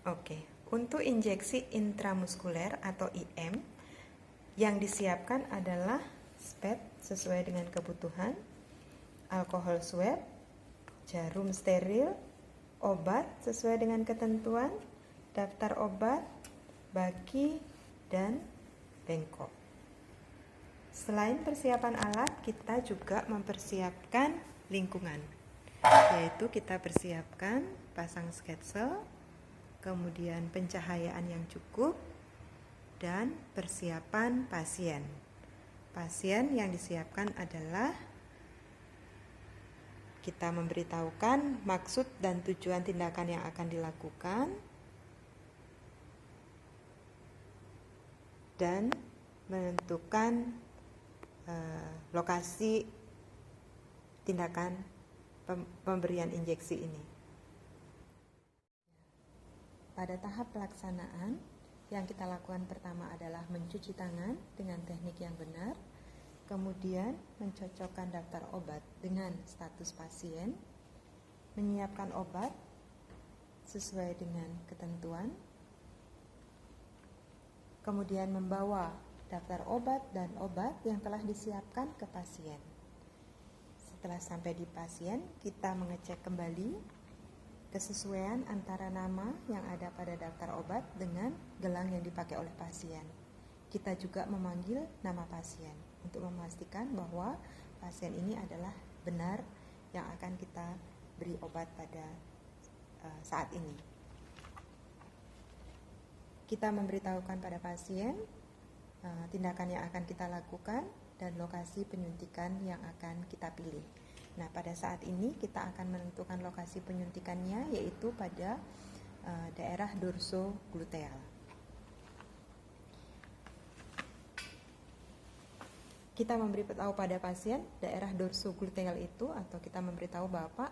Oke, untuk injeksi intramuskuler atau IM yang disiapkan adalah SPED sesuai dengan kebutuhan, alkohol swab, jarum steril, obat sesuai dengan ketentuan, daftar obat, baki, dan bengkok. Selain persiapan alat, kita juga mempersiapkan lingkungan, yaitu kita persiapkan pasang sketsel, kemudian pencahayaan yang cukup, dan persiapan pasien. Pasien yang disiapkan adalah kita memberitahukan maksud dan tujuan tindakan yang akan dilakukan, dan menentukan lokasi tindakan pemberian injeksi ini. Pada tahap pelaksanaan, yang kita lakukan pertama adalah mencuci tangan dengan teknik yang benar, kemudian mencocokkan daftar obat dengan status pasien, menyiapkan obat sesuai dengan ketentuan, kemudian membawa daftar obat dan obat yang telah disiapkan ke pasien. Setelah sampai di pasien, kita mengecek kembali kesesuaian antara nama yang ada pada daftar obat dengan gelang yang dipakai oleh pasien. Kita juga memanggil nama pasien untuk memastikan bahwa pasien ini adalah benar yang akan kita beri obat pada saat ini. Kita memberitahukan pada pasien tindakan yang akan kita lakukan dan lokasi penyuntikan yang akan kita pilih. Nah, pada saat ini kita akan menentukan lokasi penyuntikannya, yaitu pada daerah dorsogluteal. Kita memberitahu pada pasien daerah dorsogluteal itu, atau kita memberitahu Bapak,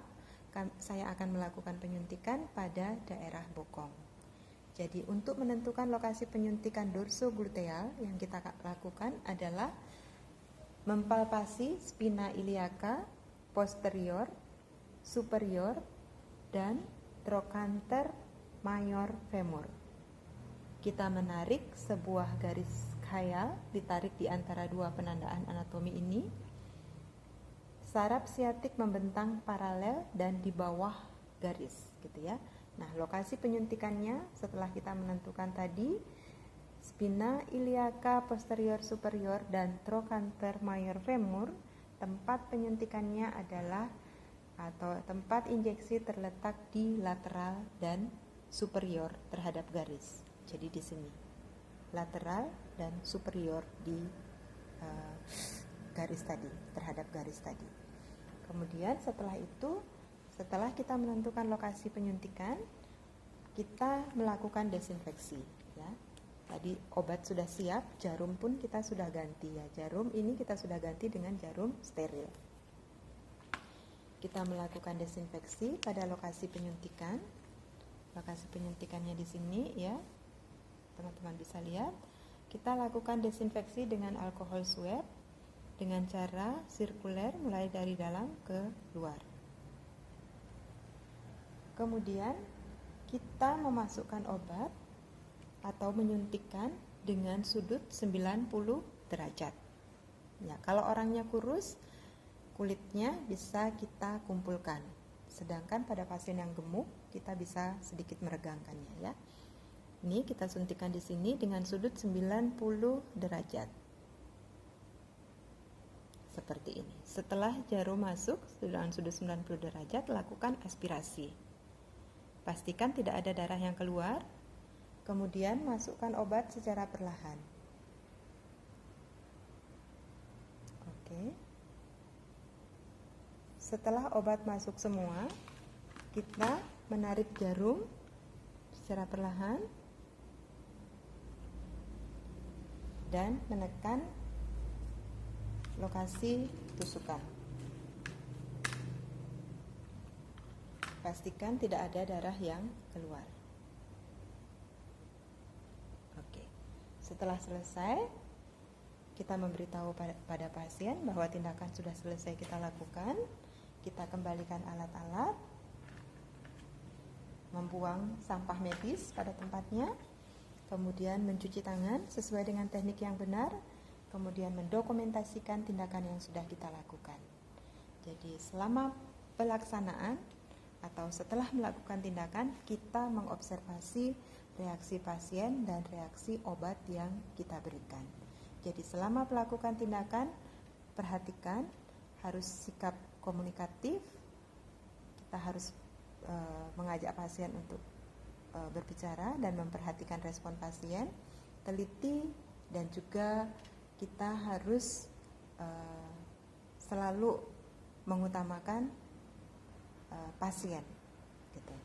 saya akan melakukan penyuntikan pada daerah bokong. Jadi untuk menentukan lokasi penyuntikan dorsogluteal yang kita lakukan adalah mempalpasi spina iliaca posterior, superior, dan trochanter major femur. Kita menarik sebuah garis khayal, ditarik di antara dua penandaan anatomi ini. Saraf siatik membentang paralel dan di bawah garis, gitu ya. Nah, lokasi penyuntikannya setelah kita menentukan tadi spina iliaca posterior superior dan trochanter major femur, tempat penyuntikannya adalah atau tempat injeksi terletak di lateral dan superior terhadap garis. Jadi di sini lateral dan superior di garis tadi, terhadap garis tadi. Kemudian setelah kita menentukan lokasi penyuntikan, kita melakukan desinfeksi, ya. Tadi obat sudah siap, jarum pun kita sudah ganti, ya. Jarum ini kita sudah ganti dengan jarum steril. Kita melakukan desinfeksi pada lokasi penyuntikan. Lokasi penyuntikannya di sini, ya. Teman-teman bisa lihat. Kita lakukan desinfeksi dengan alkohol swab dengan cara sirkuler mulai dari dalam ke luar. Kemudian kita memasukkan obat atau menyuntikkan dengan sudut 90 derajat. Ya, kalau orangnya kurus, kulitnya bisa kita kumpulkan. Sedangkan pada pasien yang gemuk, kita bisa sedikit meregangkannya, ya. Ini kita suntikan di sini dengan sudut 90 derajat. Seperti ini. Setelah jarum masuk dengan sudut 90 derajat, lakukan aspirasi. Pastikan tidak ada darah yang keluar. Kemudian masukkan obat secara perlahan. Oke. Setelah obat masuk semua, kita menarik jarum secara perlahan dan menekan lokasi tusukan. Pastikan tidak ada darah yang keluar. Setelah selesai, kita memberitahu pada pasien bahwa tindakan sudah selesai kita lakukan. Kita kembalikan alat-alat, membuang sampah medis pada tempatnya, kemudian mencuci tangan sesuai dengan teknik yang benar, kemudian mendokumentasikan tindakan yang sudah kita lakukan. Jadi selama pelaksanaan atau setelah melakukan tindakan, kita mengobservasi reaksi pasien dan reaksi obat yang kita berikan. Jadi selama melakukan tindakan, perhatikan harus sikap komunikatif, kita harus mengajak pasien untuk berbicara dan memperhatikan respon pasien, teliti, dan juga kita harus selalu mengutamakan pasien gitu.